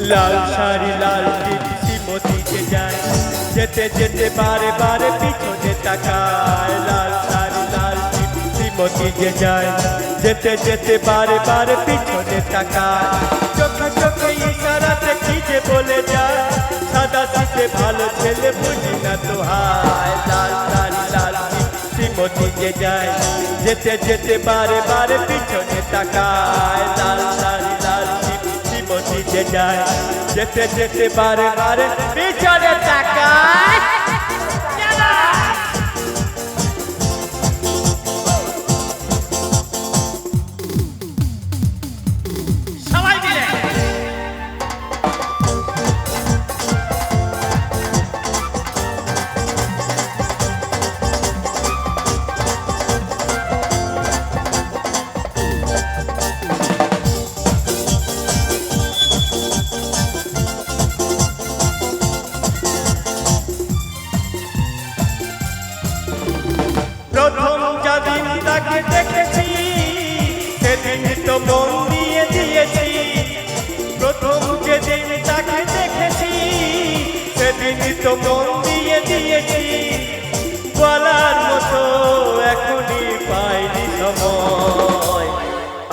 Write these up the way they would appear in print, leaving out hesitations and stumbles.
লাল শাড়ি লাল শ্রীমতী যে যায় যেতে যেতে বারে বারে পিছনে তাকায় লাল শাড়ি লাল শ্রীমতী যে যায় যেতে যেতে বারে বারে পিছনে তাকায় চোখে চোখে ইশারাতে কি যে বলে যায় সাদা শীতে ভালো ছেলে বুঝি না তো হায় লাল শাড়ি লাল শ্রীমতী যে যায় যেতে যেতে বারে বারে পিছনে তাকায় লাল শাড়ি লাল শ্রীমতী যে যায় যেতে যেতে বারে বারে পিছনে তাকায় প্রথম যেদিন তাকে দেখেছি সেদিন তো মন দিয়ে দিয়েছি প্রথম যেদিন তাকে দেখেছি সেদিন তো মন দিয়ে দিয়েছি বলার মতো এখনই পাইনি সময়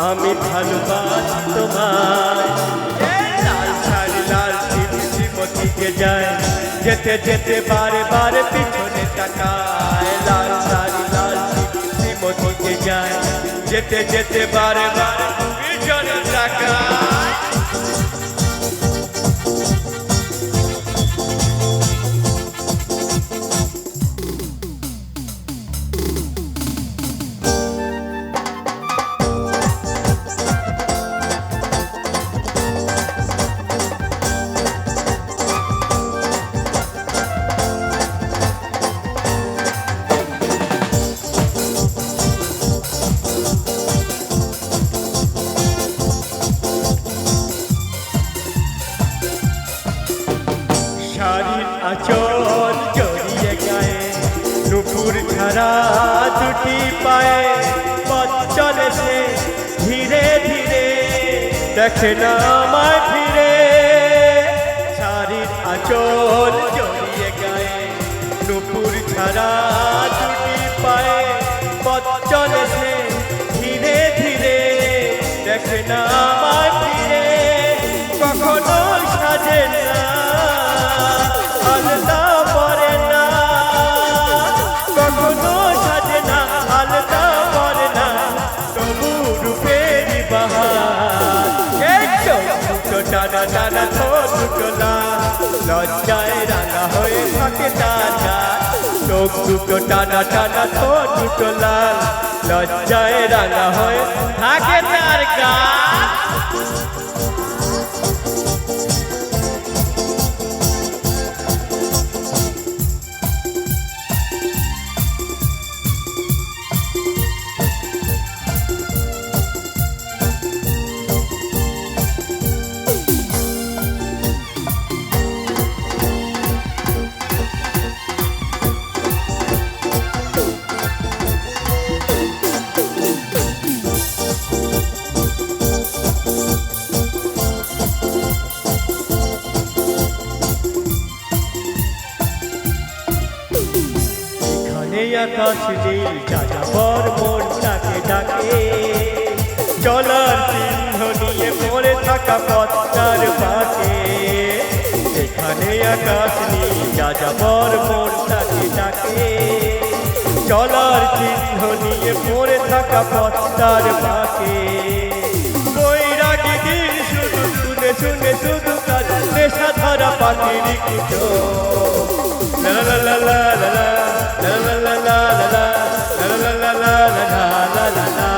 আমি ভালোবাসি তোমায় লাল শাড়ি লাল শ্রীমতী যে যায় যেতে যেতে বারে বারে পিছনে তাকায় লাল শাড়ি লাল শ্রীমতী যে যায় যেতে যেতে বারে বারে পিছনে তাকায় শাড়ির আঁচল জড়িয়ে গায়ে নুপুর ছাড়া দুটি পায়ে পথ চলে সে ধীরে ধীরে দেখে না আমায় ফিরে শাড়ির আঁচল জড়িয়ে গায়ে নুপুর ছাড়া দুটি পায়ে পথ চলে সে ধীরে ধীরে দেখে না আমায় ফিরে কখনো সাজে না আলতা পরে না কখনো সাজে না আলতা পরে না তবু রূপের বাহার দুটো টানা টানা দুটো লজ্জায় রাঙা হয়ে থাকে তার গান চোখ দুটো টানা টানা দুটো লাল লজ্জায় রাঙা হয়ে থাকে তার গান আকাশ নীল যাযাবর মনটাকে ডাকে চলার চিহ্ন নিয়ে পড়ে থাকা পথটার বাঁকে এখানে আকাশ নীল যাযাবর মনটাকে ডাকে চলার চিহ্ন নিয়ে পড়ে থাকা পথটার বাঁকে বৈরাগী দিন শুধু শুনে শুনে শুধু কাজ নেশা ধরা পাখির কুটো লা লা লা লা লা